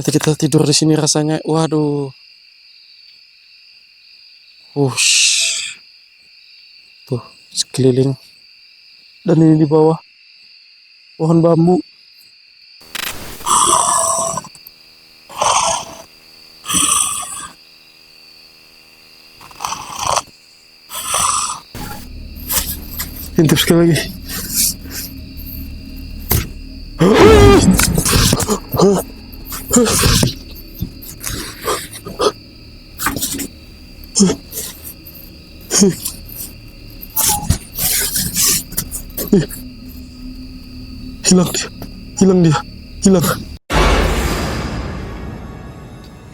Nanti kita tidur di sini rasanya. Waduh. Wush. Tuh, sekeliling. Dan ini di bawah pohon bambu. Intip sekali lagi. Hilang dia.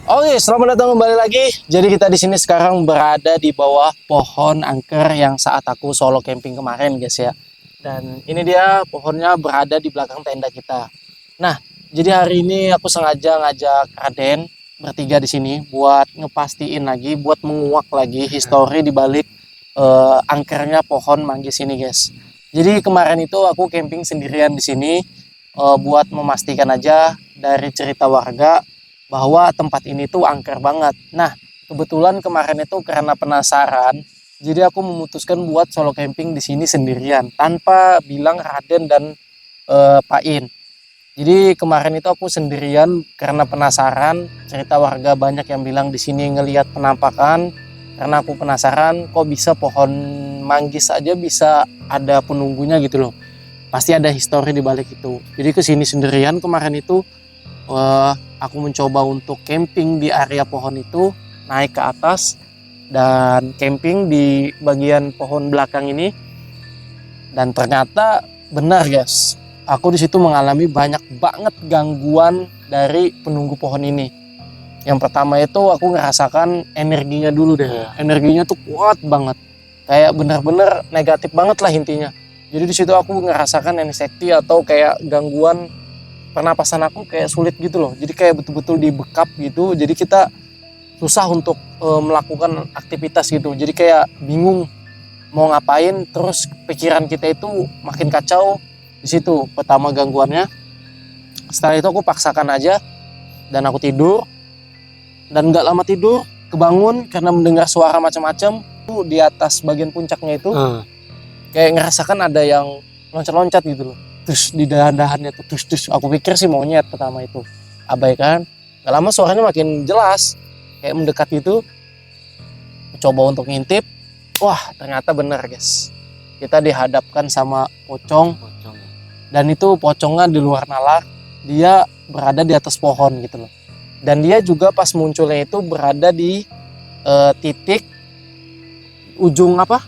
Oke, selamat datang kembali lagi. Jadi kita di sini sekarang berada di bawah pohon angker yang saat aku solo camping kemarin, guys ya. Dan ini dia pohonnya berada di belakang tenda kita. Nah, jadi hari ini aku sengaja ngajak Raden bertiga di sini buat ngepastiin lagi, buat menguak lagi histori di balik angkernya pohon manggis ini, guys. Jadi kemarin itu aku camping sendirian di sini buat memastikan aja dari cerita warga bahwa tempat ini tuh angker banget. Nah, kebetulan kemarin itu karena penasaran, jadi aku memutuskan buat solo camping di sini sendirian tanpa bilang Raden dan Pak In. Jadi kemarin itu aku sendirian karena penasaran, cerita warga banyak yang bilang di sini ngelihat penampakan. Karena aku penasaran kok bisa pohon manggis aja bisa ada penunggunya gitu loh. Pasti ada histori di balik itu. Jadi kesini sendirian kemarin itu aku mencoba untuk camping di area pohon itu, naik ke atas dan camping di bagian pohon belakang ini. Dan ternyata benar, guys. Aku di situ mengalami banyak banget gangguan dari penunggu pohon ini. Yang pertama itu aku ngerasakan energinya dulu deh. Energinya tuh kuat banget. Kayak bener-bener negatif banget lah intinya. Jadi di situ aku ngerasakan anxiety atau kayak gangguan pernapasan aku kayak sulit gitu loh. Jadi kayak betul-betul dibekap gitu. Jadi kita susah untuk melakukan aktivitas gitu. Jadi kayak bingung mau ngapain. Terus pikiran kita itu makin kacau. Di situ pertama gangguannya. Setelah itu aku paksakan aja dan aku tidur. Dan nggak lama tidur, kebangun karena mendengar suara macam-macam tuh di atas bagian puncaknya itu. Kayak ngerasakan ada yang loncat-loncat gitu loh. Terus di dahan-dahannya tuh, terus aku pikir sih monyet pertama itu. Abaikan. Nggak lama suaranya makin jelas, kayak mendekat gitu. Coba untuk ngintip, wah ternyata bener, guys. Kita dihadapkan sama pocong. Dan itu pocongnya di luar nalar, dia berada di atas pohon gitu loh. Dan dia juga pas munculnya itu berada di titik ujung apa?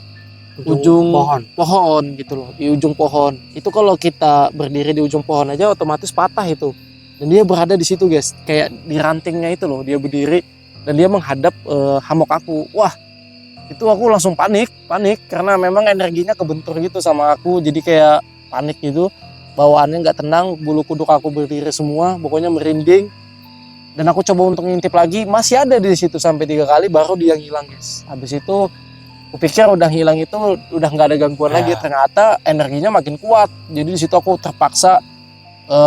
Ujung pohon gitu loh, di ujung pohon. Itu kalau kita berdiri di ujung pohon aja otomatis patah itu. Dan dia berada di situ, guys. Kayak di rantingnya itu loh, dia berdiri dan dia menghadap hammock aku. Wah, itu aku langsung panik karena memang energinya kebentur gitu sama aku. Jadi kayak panik gitu. Bawaannya nggak tenang, bulu kuduk aku berdiri semua, pokoknya merinding. Dan aku coba untuk ngintip lagi, masih ada di situ sampai 3 kali, baru dia hilang, guys. Habis itu, aku pikir udah hilang itu udah nggak ada gangguan lagi. Ternyata energinya makin kuat. Jadi di situ aku terpaksa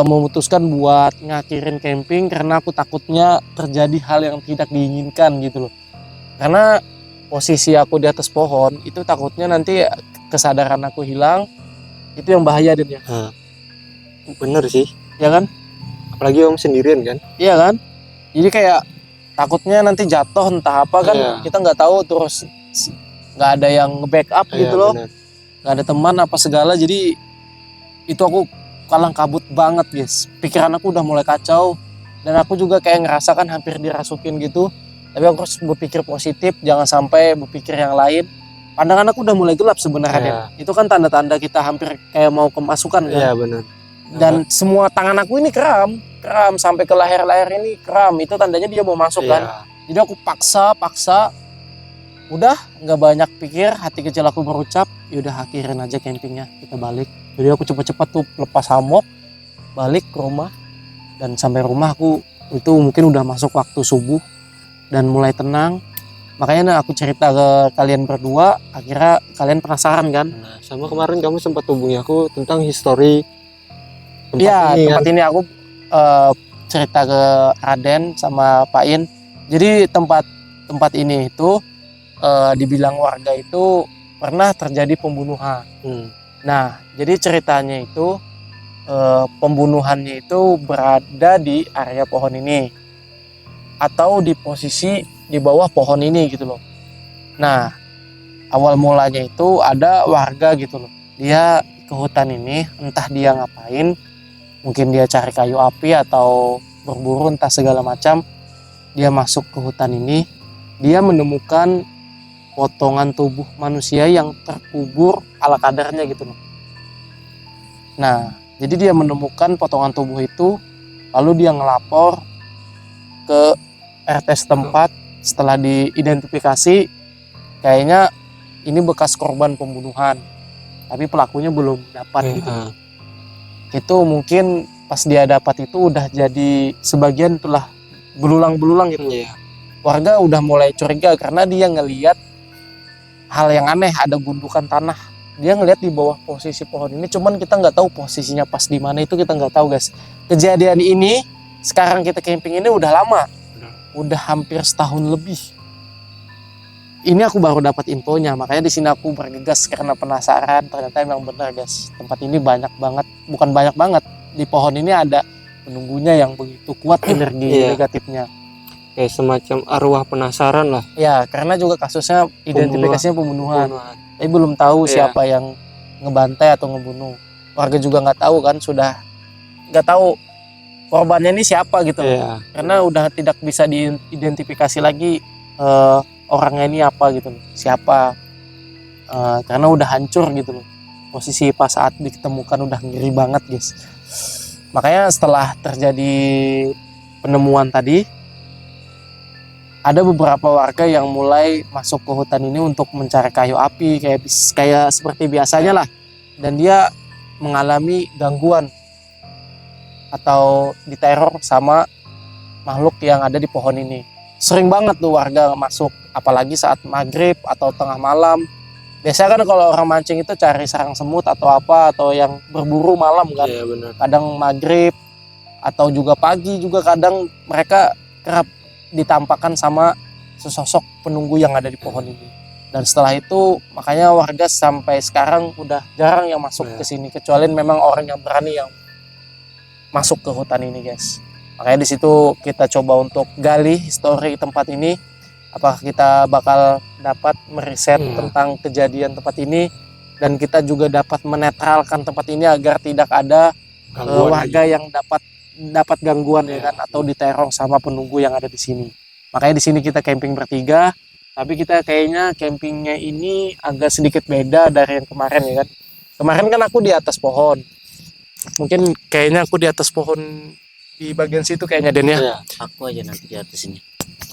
memutuskan buat ngakhirin camping karena aku takutnya terjadi hal yang tidak diinginkan gitu loh. Karena posisi aku di atas pohon itu takutnya nanti kesadaran aku hilang, itu yang bahaya dan ya. Bener sih, Ya kan? apalagi om sendirian kan. Iya kan? Jadi kayak takutnya nanti jatuh entah apa kan, kita nggak tahu, terus nggak ada yang nge-backup gitu loh, nggak ada teman apa segala. Jadi itu aku kalang kabut banget, guys. Pikiran aku udah mulai kacau dan aku juga kayak ngerasakan hampir dirasukin gitu. Tapi aku harus berpikir positif, jangan sampai berpikir yang lain. Pandangan aku udah mulai gelap sebenarnya. Itu kan tanda-tanda kita hampir kayak mau kemasukan kan. Iya benar. Dan semua tangan aku ini kram sampai ke leher ini kram. Itu tandanya dia mau masuk kan. Jadi aku paksa, udah nggak banyak pikir, hati kecil aku berucap, yaudah akhirin aja campingnya, kita balik. Jadi aku cepat-cepat tuh lepas hammock, balik ke rumah. Dan sampai rumah aku itu mungkin udah masuk waktu subuh dan mulai tenang. Makanya aku cerita ke kalian berdua, akhirnya kalian penasaran kan. Nah, sama kemarin kamu sempat hubungi aku tentang histori tempat ini aku cerita ke Raden sama Pak In. Jadi tempat ini itu dibilang warga itu pernah terjadi pembunuhan. Nah, jadi ceritanya itu pembunuhannya itu berada di area pohon ini atau di posisi di bawah pohon ini gitu loh. Nah, awal mulanya itu ada warga gitu loh. Dia ke hutan ini, entah dia ngapain, mungkin dia cari kayu api atau berburu entah segala macam. Dia masuk ke hutan ini, dia menemukan potongan tubuh manusia yang terkubur ala kadarnya gitu loh. Nah, jadi dia menemukan potongan tubuh itu, lalu dia ngelapor ke RT setempat. Setelah diidentifikasi, kayaknya ini bekas korban pembunuhan, tapi pelakunya belum dapat gitu. Itu mungkin pas dia dapat itu udah jadi sebagian itulah belulang-belulang gitu. Warga udah mulai curiga karena dia ngelihat hal yang aneh, ada gundukan tanah. Dia ngelihat di bawah posisi pohon ini, cuman kita nggak tahu posisinya pas di mana, itu kita nggak tahu guys. Kejadian ini sekarang kita camping ini udah lama, udah hampir setahun lebih. Ini aku baru dapat infonya, makanya di sini aku bergegas karena penasaran. Ternyata emang benar guys, tempat ini banyak banget, bukan banyak banget, di pohon ini ada penunggunya yang begitu kuat energi negatifnya. Kayak semacam arwah penasaran lah. Ya, karena juga kasusnya identifikasinya pembunuhan. Tapi belum tahu siapa yang ngebantai atau ngebunuh. Warga juga nggak tahu kan, sudah nggak tahu korbannya ini siapa gitu. Karena udah tidak bisa diidentifikasi lagi orangnya ini apa gitu, siapa. Karena udah hancur gitu loh. Posisi pas saat ditemukan udah ngeri banget guys. Makanya setelah terjadi penemuan tadi, ada beberapa warga yang mulai masuk ke hutan ini untuk mencari kayu api kayak seperti biasanya lah, dan dia mengalami gangguan atau diteror sama makhluk yang ada di pohon ini. Sering banget tuh warga masuk, apalagi saat maghrib atau tengah malam. Biasanya kan kalau orang mancing itu cari sarang semut atau apa, atau yang berburu malam kan. Kadang maghrib atau juga pagi juga kadang mereka kerap ditampakkan sama sesosok penunggu yang ada di pohon ini. Dan setelah itu makanya warga sampai sekarang udah jarang yang masuk ke sini, kecuali memang orang yang berani yang masuk ke hutan ini guys. Makanya di situ kita coba untuk gali histori tempat ini, apakah kita bakal dapat meriset tentang kejadian tempat ini, dan kita juga dapat menetralkan tempat ini agar tidak ada warga yang dapat gangguan ya kan, atau diteror sama penunggu yang ada di sini. Makanya di sini kita camping bertiga, tapi kita kayaknya campingnya ini agak sedikit beda dari yang kemarin ya kan. Kemarin kan aku di atas pohon, mungkin kayaknya aku di atas pohon di bagian situ kayaknya Den ya. Aku aja nanti di atas ini.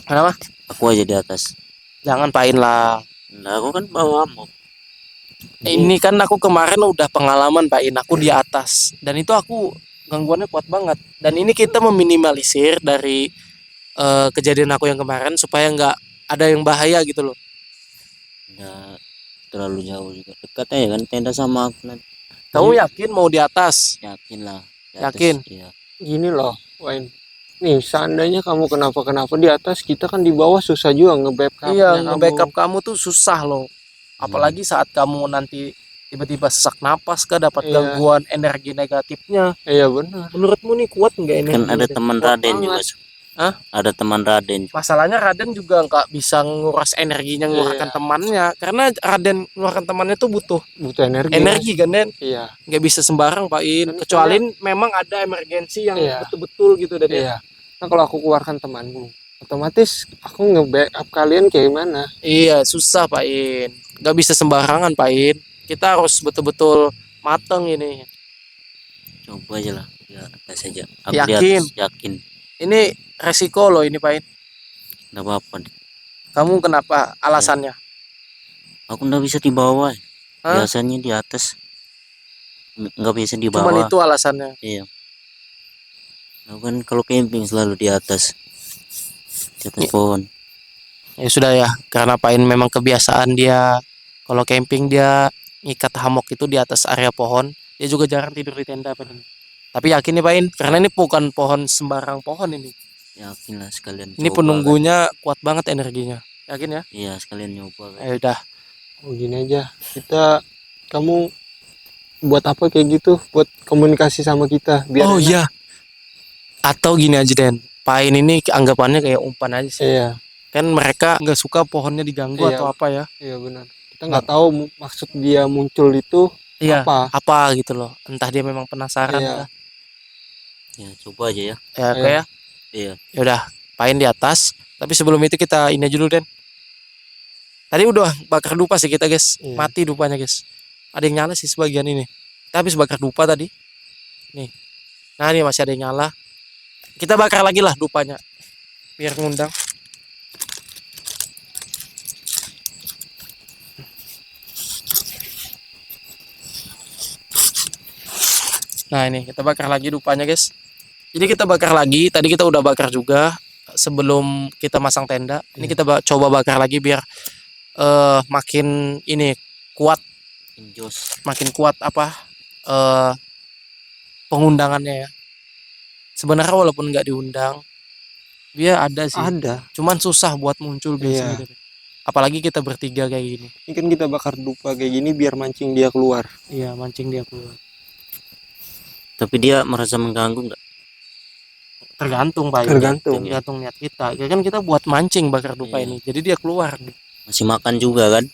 Kenapa? Aku aja di atas. Jangan pain lah. Nah, aku kan bawa amuk. Ini kan aku kemarin udah pengalaman pain, aku di atas, dan itu aku gangguannya kuat banget. Dan ini kita meminimalisir dari kejadian aku yang kemarin supaya nggak ada yang bahaya gitu loh. Nggak terlalu jauh juga. Dekat aja kan tenda sama aku nanti. Kamu yakin mau di atas? Yakin lah. Yakin? Iya. Gini loh, Wayne. Nih, seandainya kamu kenapa-kenapa di atas, kita kan di bawah susah juga nge-backup. Iya, nge-backup kamu tuh susah loh. Apalagi saat kamu nanti tiba-tiba sesak napas kah, dapat gangguan energi negatifnya. Iya benar. Menurutmu nih kuat nggak energi? Kan ada teman Raden juga. Hah? Ada teman Raden. Masalahnya Raden juga nggak bisa nguras energinya mengeluarkan temannya, karena Raden mengeluarkan temannya tuh butuh energi kan Den? Iya. Nggak bisa sembarang Pak In, kecuali memang ada emergensi yang betul-betul gitu Dan. Iya. Nah kalau aku keluarkan temanmu, otomatis aku nge-backup kalian kayak gimana? Iya susah Pak In, nggak bisa sembarangan Pak In. Kita harus betul-betul mateng ini. Coba aja lah di atas saja. Aku Yakin? di atas, yakin. Ini resiko loh ini Pak In. Nggak apa-apa. Kamu kenapa? Alasannya? Aku nggak bisa di bawah. Hah? Biasanya di atas. Nggak bisa di bawah. Cuman itu alasannya. Iya. Aku kan kalau camping selalu di atas. Di atas pohon. Ya sudah ya, karena Pak In memang kebiasaan dia kalau camping dia ngikat hammock itu di atas area pohon. Dia juga jarang tidur di tenda Pak In. Tapi yakin nih Pain, karena ini bukan pohon sembarang pohon ini. Yakin lah sekalian Ini coba, penunggunya kuat banget energinya. Yakin ya? kan. Iya sekalian nyoba kan. Ayo dah. Oh gini aja, kamu buat apa kayak gitu? Buat komunikasi sama kita biar Oh enak. iya. Atau gini aja Den, Pain ini anggapannya kayak umpan aja sih. Iya, Kan mereka nggak suka pohonnya diganggu Iya. atau apa ya. iya benar. Kita nggak tahu maksud dia muncul itu Iya, apa. gitu loh. Entah dia memang penasaran Iya. kah. Ya coba aja ya. Ya, Ayo. kayak Iya. ya udah, Pain di atas. Tapi sebelum itu kita ini aja dulu Den. Tadi udah bakar dupa sih kita guys. Iya. Mati dupanya guys. Ada yang nyala sih sebagian ini. Kita habis bakar dupa tadi. Nih. Nah ini masih ada yang nyala. Kita bakar lagi lah dupanya. Biar ngundang. Nah ini kita bakar lagi dupanya guys. Jadi kita bakar lagi. Tadi kita udah bakar juga sebelum kita masang tenda. Ini kita coba bakar lagi biar makin ini kuat, Injos. makin kuat apa pengundangannya ya. Sebenarnya walaupun nggak diundang, dia ada sih. Ada. Cuman susah buat muncul biasanya. Iya. Apalagi kita bertiga kayak gini. Ini kan kita bakar dupa kayak gini biar mancing dia keluar. Iya, mancing dia keluar. Tapi dia merasa mengganggu nggak? Tergantung Pak. Tergantung. Tergantung niat kita. Ya kan kita buat mancing bakar dupa Iya. ini. Jadi dia keluar. Masih makan juga kan?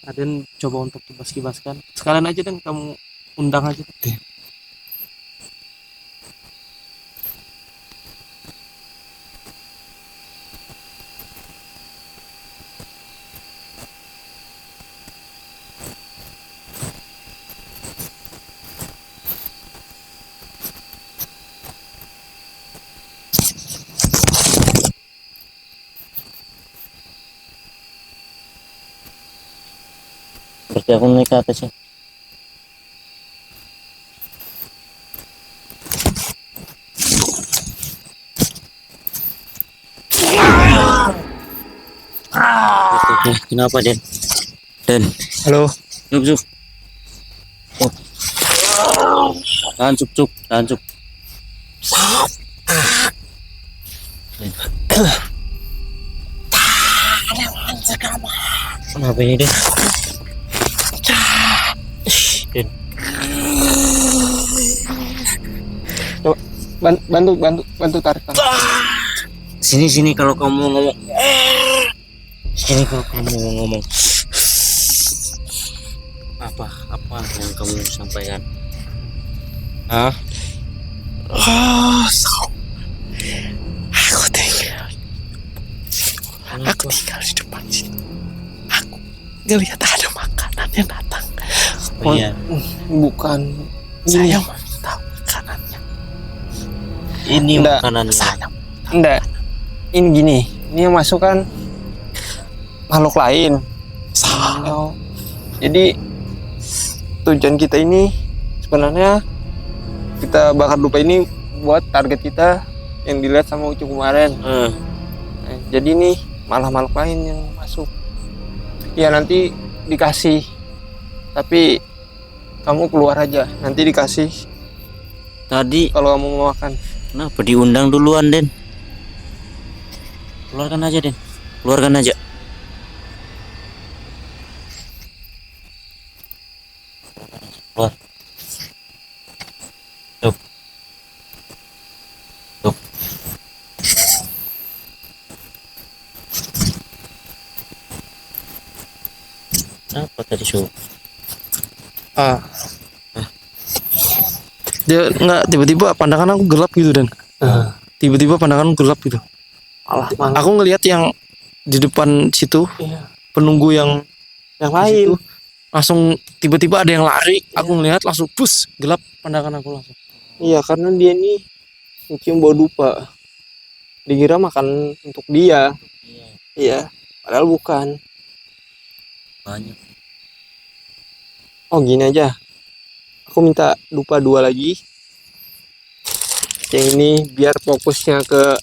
Aden coba untuk kibas-kibaskan. Sekalian aja Dan kamu undang aja. Berarti aku naik ke atas ya. Oke, kenapa Den? Den, Halo. cuk cuk. Oh. Tahan cuk. Kenapa ini Den? Den, Bantu tarik tangan. sini kalau kamu ngomong. Sini kalau kamu ngomong. Apa yang kamu sampaikan? Hah? Aku tinggal di depan sini. Aku ngelihat ada makanan yang datang. Oh, iya. Bukan. Saya mau tahu makanannya. Ini Enggak. makanannya. Saya Enggak. Ini gini. Ini yang masuk kan makhluk lain. Oh. Jadi tujuan kita ini sebenarnya kita bakar dupa ini buat target kita yang dilihat sama Ucu kemarin. Jadi ini malah makhluk lain yang masuk. Ya nanti dikasih. Tapi kamu keluar aja. Nanti dikasih Tadi kalau kamu mau makan. kenapa diundang duluan Den? Keluarkan aja Den. Keluarkan aja. Keluar. Tuh. Apa tadi Su? Dia nggak, tiba-tiba pandangan aku gelap gitu Dan. Tiba-tiba pandangan gelap gitu. Malah Aku ngelihat yang di depan situ iya. penunggu yang Yang di lain. situ, langsung tiba-tiba ada yang lari. Aku ngelihat langsung pus gelap pandangan aku langsung. Iya, karena dia nih mencium bau dupa. Dikira makan untuk dia. Iya, Iya, padahal bukan. banyak. Oh, gini aja. Aku minta dupa 2 lagi. Yang ini biar fokusnya ke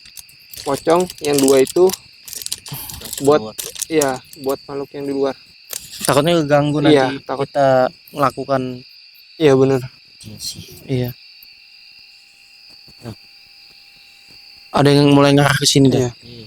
pocong, yang 2 itu buat iya, buat makhluk yang di luar. Takutnya keganggu nanti Iya, takut. kita melakukan Iya, bener. Iya sih. Iya. Ada yang mulai ngarah ke sini dah. Iya. Iya.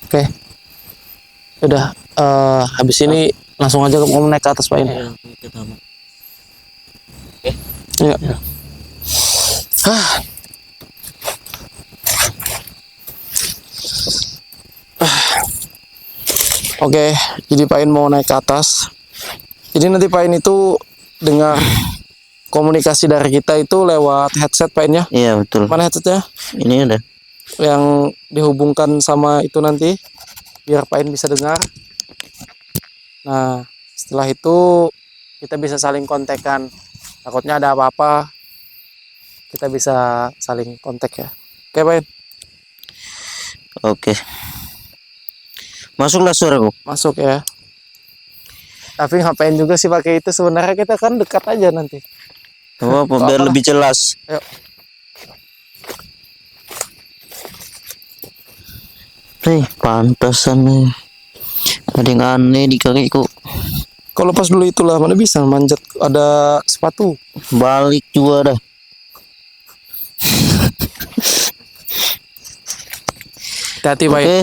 Oke. Udah habis ini langsung aja mau naik ke atas Pak ini. Iya, kita tamu. Iya. Ah. Oke, jadi Pak In mau naik ke atas. Jadi nanti Pak In itu dengar komunikasi dari kita itu lewat headset Pak In ya. Iya betul. Mana headsetnya? Ini ada. Yang dihubungkan sama itu nanti biar Pak In bisa dengar. Nah, setelah itu kita bisa saling kontekan. Takutnya ada apa-apa kita bisa saling kontak ya. Oke, Pak In. Oke. Masuklah suaraku. Masuk ya. Tapi ngapain juga sih pakai itu, sebenarnya kita kan dekat aja nanti. Oh, biar lebih jelas. Ayo. Pantasan nih. Ada yang aneh di kakiku. Kalau pas dulu itulah mana bisa manjat, ada sepatu. Balik juga dah. Hati-hati, Pak. Oke.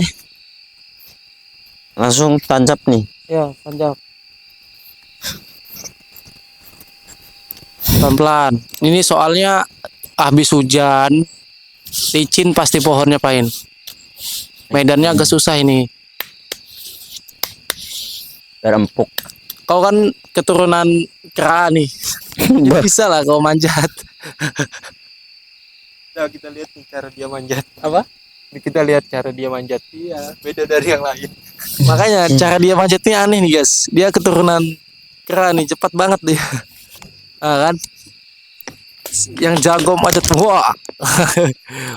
Langsung tancap nih. Ya, panjang. Pelan-pelan. Ini soalnya habis hujan, licin pasti pohonnya, Pak In. Medannya agak susah ini. Biar empuk. Kau kan keturunan kera nih. Ya bisa lah kau manjat. Nah, kita lihat nih cara dia manjat. Apa? Kita lihat cara dia manjat. Iya, beda dari yang lain. Makanya cara dia manjat ini aneh nih, guys. Dia keturunan kera nih, cepat banget dia. Nah, kan? Yang jago manjat, wah.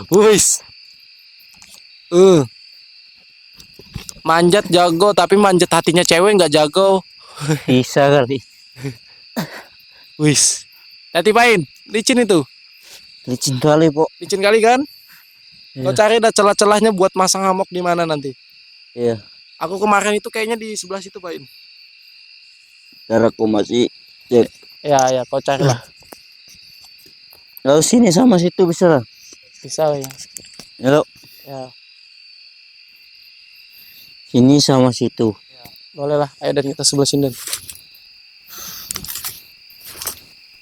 Wis. Manjat jago, tapi manjat hatinya cewek nggak jago. Bisa kali. Wis. Hati Pain, licin itu. Licin kali, Pok. Licin kali kan? Kau Iya. cari dah celah-celahnya buat masang hammock di mana nanti. Iya. Aku kemarin itu kayaknya di sebelah situ, Pain. Cara aku masih cek. Ya, kau carilah. Lalu sini sama situ bisa lah. Bisa lah ya. Halo. Ya, Sini sama situ. boleh lah. Ayo dan kita sebelah sini. Dan.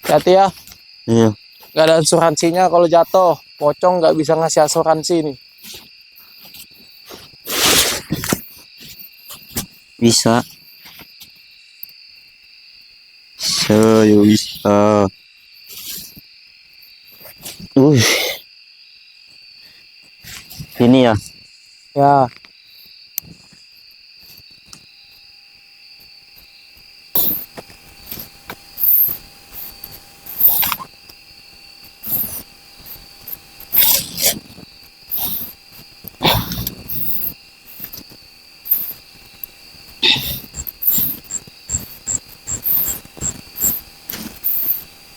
Hati ya. Iya. Gak ada asuransinya kalau jatuh. Pocong nggak bisa ngasih asuransi nih. Bisa. Saya bisa. Sini ya. Ya.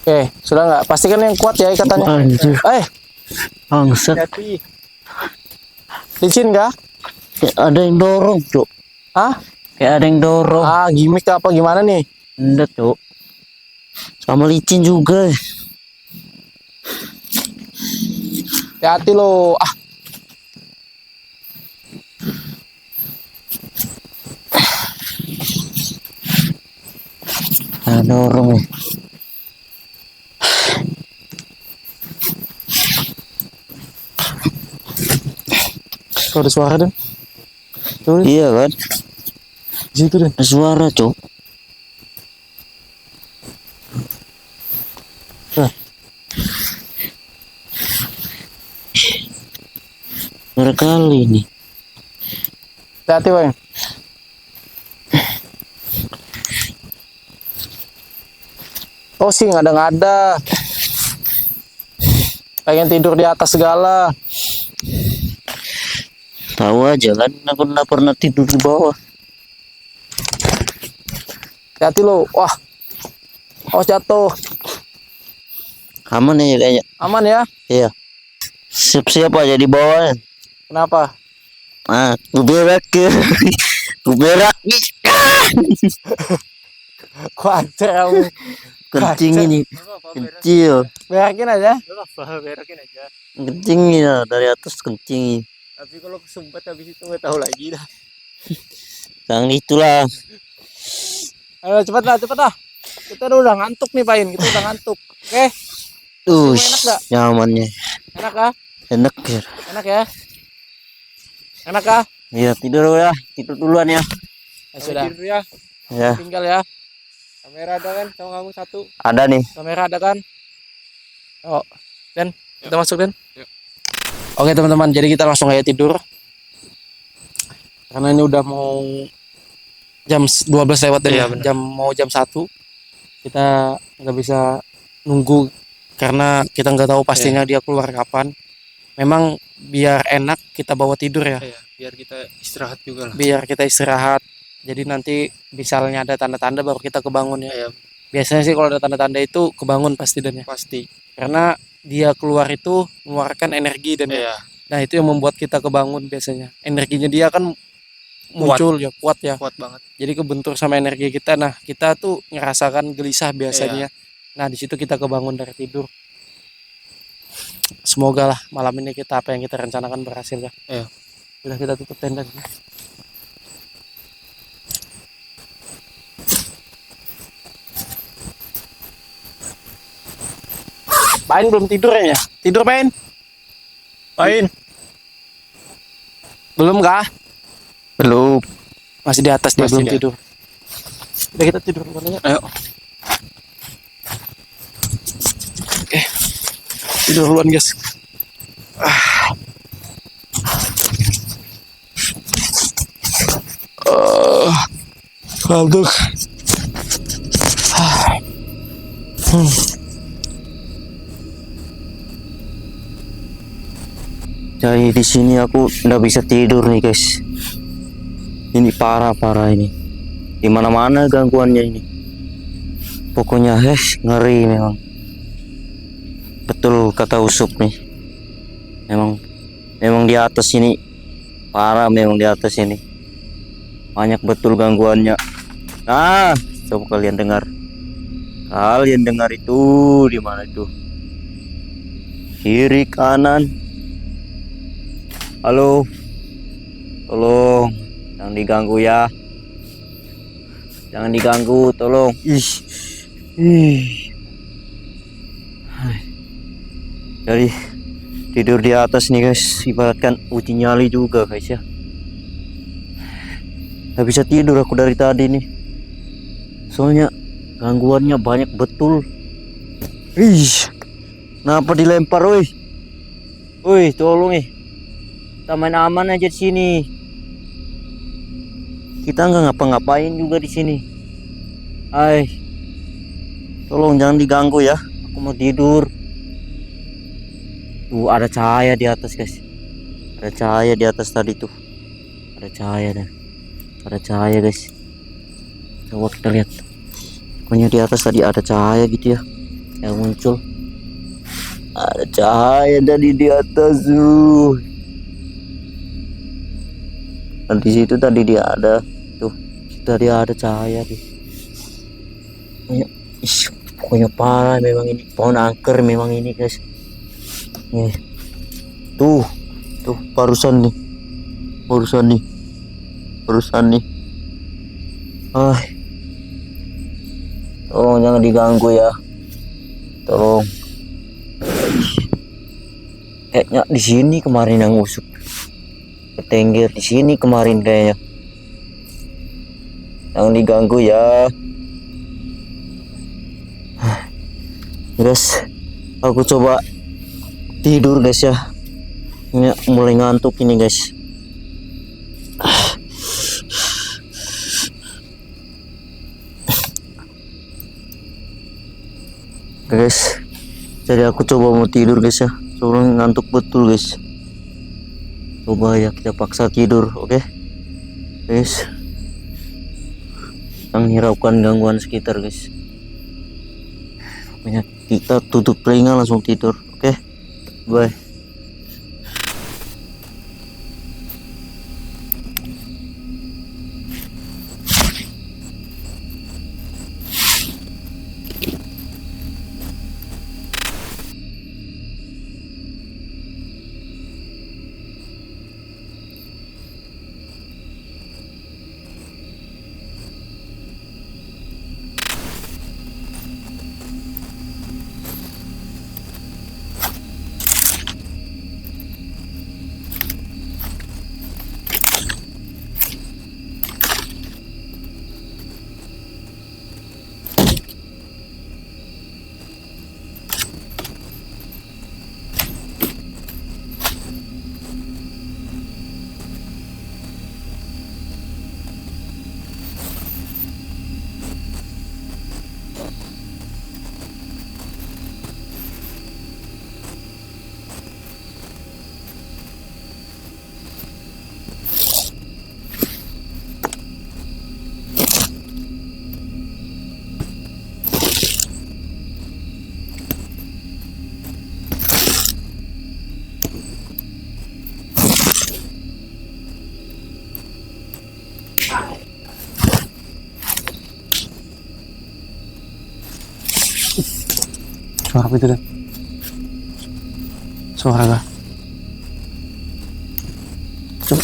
Oke, sudah nggak? Pastikan yang kuat ya ikatannya. Anjir. Bangsat. Hati. Licin kah? Kayak ada yang dorong, Cuk. Hah? Kayak ada yang dorong. Gimmick apa gimana nih? Enggak, Cuk. Sama licin juga. Hati-hati lo. Ada dorong nih. Kau ada suara dan? Tuh, Iya kan? di situ dan. Ada suara, Cuk. Nah. Suara kali nih. Hati-hati, Bang. Oh sih nggak ada. Pengen tidur di atas segala. Tahu aja kan, aku nggak pernah tidur di bawah. Hati lo. Wah. Awas jatuh. Aman ya kayaknya. Aman ya? Iya. Siap-siap aja di bawah. Kenapa? Ah, gue berak ke. Gue berak. Kuacer kamu. Kencing Kacau. ini. Kecil. Berakin aja. Berakin aja. Kencing ini dari atas kencing. Tapi kalau kesumpat habis itu nggak tahu lagi dah. Jangan itulah. Ayo cepet lah. Kita udah ngantuk nih Pain, kita udah ngantuk. Oke, enak nggak? Nyamannya. Enak kah? Enak ya. Enak ya? Enak kah? Iya tidur ya. Tidur duluan ya. Ya sudah, Tidur ya. Ya. tinggal ya. Kamera ada kan sama kamu satu. Ada nih. Kamera ada kan? Oh, Dan kita masuk Dan. Yuk. Oke teman-teman, jadi kita langsung aja tidur. Karena ini udah mau jam 12 lewat dan Iya, benar. jam 1. Kita nggak bisa nunggu karena kita nggak tahu pastinya dia keluar kapan. Memang biar enak kita bawa tidur ya. Iya, biar kita istirahat juga lah. Biar kita istirahat. Jadi nanti misalnya ada tanda-tanda baru kita kebangun ya. Iya, Biasanya sih kalau ada tanda-tanda itu kebangun pasti dan ya. pasti. Karena dia keluar itu mengeluarkan energi dan ya. Iya, Nah itu yang membuat kita kebangun biasanya. Energinya dia kan muncul ya, kuat ya. kuat banget. Jadi kebentur sama energi kita. Nah kita tuh ngerasakan gelisah biasanya. Nah di situ kita kebangun dari tidur. Semoga lah malam ini kita apa yang kita rencanakan berhasil ya. Iya. Udah kita tutup tenda. Pain belum tidur ya? Tidur Pain? Pain. Belum kah? Belum. Masih di atas dia Masih belum di tidur. Udah kita tidur duluan aja. Ayo. Oke. Tidur duluan guys. Ngantuk. Jadi di sini aku nggak bisa tidur nih guys. Ini parah ini. Di mana-mana gangguannya ini. Pokoknya ngeri memang. Betul kata Usup nih. Memang di atas ini parah, memang di atas ini. Banyak betul gangguannya. Nah, coba kalian dengar. Kalian dengar itu di mana itu? Kiri kanan. Halo, tolong jangan diganggu ya, jangan diganggu, tolong. Jadi tidur di atas nih guys, ibaratkan uji nyali juga guys ya. Gak bisa tidur aku dari tadi nih, soalnya gangguannya banyak betul. Kenapa dilempar, woi, tolong kita main aman aja di sini. Kita nggak ngapa-ngapain juga di sini. Tolong jangan diganggu ya. Aku mau tidur. Tuh ada cahaya di atas guys. Ada cahaya di atas tadi tuh. Ada cahaya dah. Ada cahaya guys. Coba kita lihat. Pokoknya di atas tadi ada cahaya gitu ya. Yang muncul. Ada cahaya dari di atas tuh. Dan di situ tadi dia ada tuh, tadi ada cahaya tuh. Pokoknya parah memang ini pohon angker memang ini guys. Nih, tuh barusan nih. Tolong jangan diganggu ya. Tolong. Kayaknya di sini kemarin yang Usup. Ketengger di sini kemarin kayaknya. Jangan diganggu ya. Guys, aku coba tidur guys ya. Ini mulai ngantuk ini guys. Guys, jadi aku coba mau tidur guys ya. Soalnya ngantuk betul guys. Coba ya kita paksa tidur, oke? Guys, menghiraukan gangguan sekitar guys. Pokoknya kita tutup telinga langsung tidur, oke? Bye. Suara apa itu Dan? Suara apa? Coba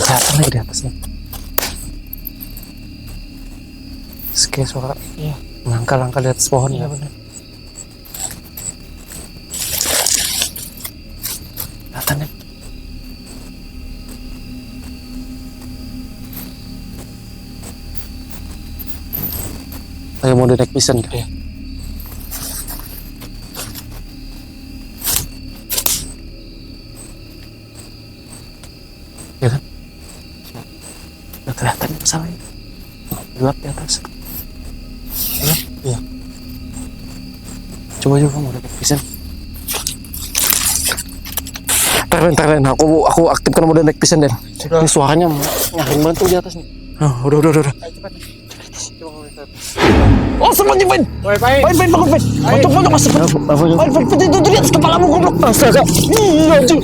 kelihatan lagi di atasnya. Kayak suara iya, langkah-langkah di atas pohon ya benar. Kelihatan ya. Kayak mau naik pisan gitu ya. Ya kan? Udah kelihatan masalahnya. Gelap di atas. Gelap? Iya. Coba kamu udah pisan. Ntar Den. Aku aktifkan mode naik pisan Den. Ini suaranya nyaring banget tuh di atas nih. Oh, udah. Oh, semuanya Pain. Pain, bangun Pain. Bantu masuk. Pain, itu di atas kepalamu goblok. Astaga. Iya, anjir.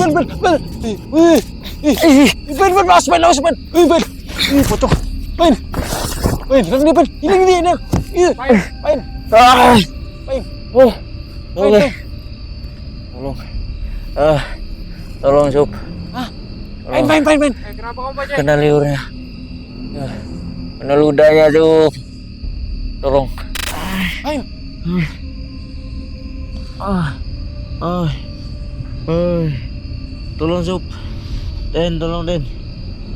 Pain. Pain, awas Pain. Pain. Pocong. Pain, ini Pain. Ini. Iya, Pain. Pain. Oh, oke. Tolong Sup. Pain. Kenapa kamu baca? Kena liurnya. Kena ludahnya Sup. Tolong. Pain. Tolong Sup. Den, tolong Den.